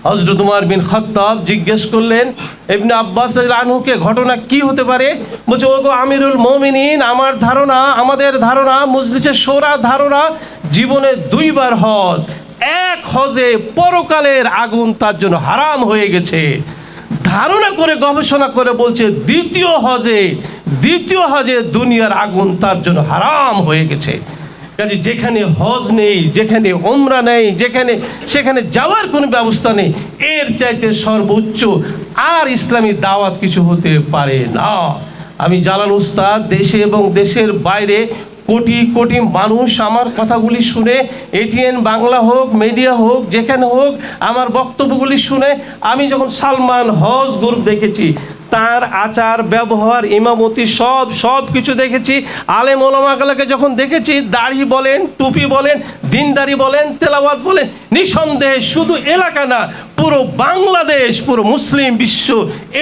হযরত উমর বিন খাত্তাব জিজ্ঞেস করলেন ইবনে আব্বাস রাদিয়াল্লাহু আনহুকে, ঘটনা কি হতে পারে? বলছে, ওগো আমিরুল মুমিনিন, আমার ধারণা, আমাদের ধারণা, মজলিসে শোরা ধারণা, জীবনে 2 বার হজ, এক হজে পরকালের আগুন তার জন্য হারাম হয়ে গেছে। ধারণা করে গবেষণা করে বলছে দ্বিতীয় হজে দুনিয়ার আগুন তার জন্য হারাম হয়ে গেছে। কাজে যেখানে হজ নেই, যেখানে ওমরা নেই, সেখানে যাওয়ার কোনো ব্যবস্থা নেই, এর চাইতে সর্বোচ্চ আর ইসলামী দাওয়াত কিছু হতে পারে না। আমি জালাল উস্তাদ দেশে এবং দেশের বাইরে কোটি কোটি মানুষ আমার কথাগুলি শুনে, এটিএন বাংলা হোক, মিডিয়া হোক, যেখানে হোক, আমার বক্তব্যগুলি শুনে আমি যখন সালমান হজ গ্রুপ দেখেছি, তার আচার ব্যবহার, ইমামতি সব কিছু দেখেছি, আলেম ওলামাগুলোকে যখন দেখেছি, দাড়ি বলেন, টুপি বলেন, দিনদারি বলেন, তেলাওয়াত বলেন, নিঃসন্দেহে শুধু এলাকা না, পুরো বাংলাদেশ, পুরো মুসলিম বিশ্ব,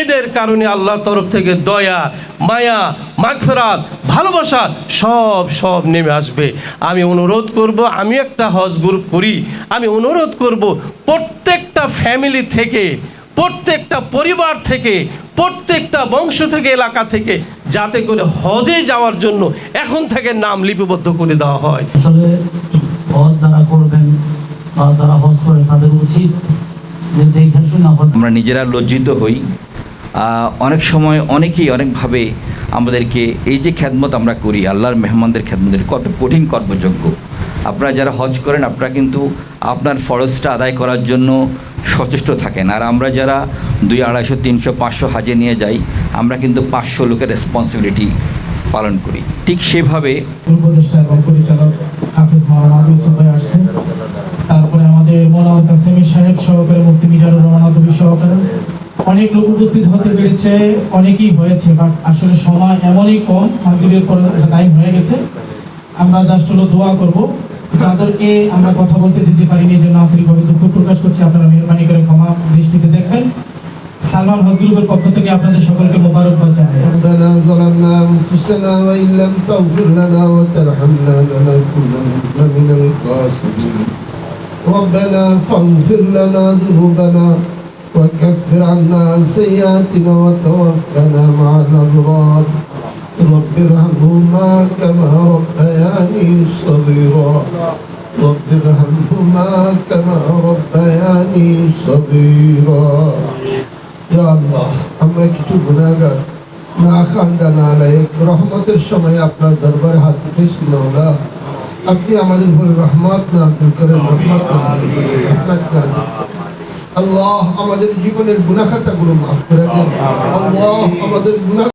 এদের কারণে আল্লাহর তরফ থেকে দয়া, মায়া, মাগফিরাত, ভালোবাসা সব নেমে আসবে। আমি অনুরোধ করব, আমি একটা হজ গ্রুপ করি, আমি অনুরোধ করব প্রত্যেকটা ফ্যামিলি থেকে, প্রত্যেকটা পরিবার থেকে, প্রত্যেকটা বংশ থেকে, এলাকা থেকে, যাতে করে হজে যাওয়ার জন্য এখন থেকে নাম লিপিবদ্ধ করে দেওয়া হয়। আসলে হজ যারা করবেন বা যারা হজ করে তাদের উচিত যে দেখে শুনে হজ। আমরা নিজেরা লজ্জিত হই, অনেক সময় অনেকেই অনেকভাবে আমাদেরকে এই যে খেদমত আমরা করি, আল্লাহর মেহমানদের খেদমতের কত কঠিন কর্মযোগ্য। আপনারা যারা হজ করেন, আপনারা কিন্তু আপনার ফরজটা আদায় করার জন্য সচেষ্ট থাকেন, আর আমরা যারা 200, 250, 300, 500 হাজে নিয়ে যাই, আমরা কিন্তু 500 লোকের রেসপন্সিবিলিটি পালন করি। ঠিক সেভাবে উপদেষ্টা এবং পরিচালক হাফেজ মাওলানা আবু ইউসুফ ভাই আসছেন, তারপরে আমাদের মাওলানা কাসেমি সাহেব সহকারে, মুফতি মিজানুর রহমান আদবি সহকারে, অনেক লোক উপস্থিত হতে পেরেছে, অনেকেই হয়েছে, বাট আসলে সময় এমনই কম, মাগরিবের পরে টাইম হয়ে গেছে। আমরা জাস্ট হলো দোয়া করব, যাদেরকে আমরা কথা বলতে দিতে পারিনি, এই জন্য আন্তরিকভাবে দুঃখ প্রকাশ করছি। আপনারা মেহরবানি করে ক্ষমা দৃষ্টিতে দেখবেন। সালমান হজ গ্রুপের পক্ষ থেকে আপনাদের সকলকে মোবারকবাদ জানাই। ربنا ظلمنا أنفسنا وإن لم تغفر لنا وترحمنا لنكونن من الخاسرين ربنا فاغفر لنا ذنوبنا وكفر عنا سيئاتنا وتوفنا مع الأبرار رب ارحمهما كما ربياني صغيرا رب ارحمهما كما ربياني صغيرا يا الله আমরা কিছু গুনাহগার, না খান্দা না লায়েক, রহমতের সময় আপনার দরবারে হাত উঠেছি মাওলা, আপনি আমাদের উপর রহমত নাযিল করেন, রহমত নাযিল করেন, রহমত নাযিল করেন। আল্লাহ আমাদের জীবনের গুনাহ খাতাগুলো মাফ করে দেন। আল্লাহ আমাদের গুনাহ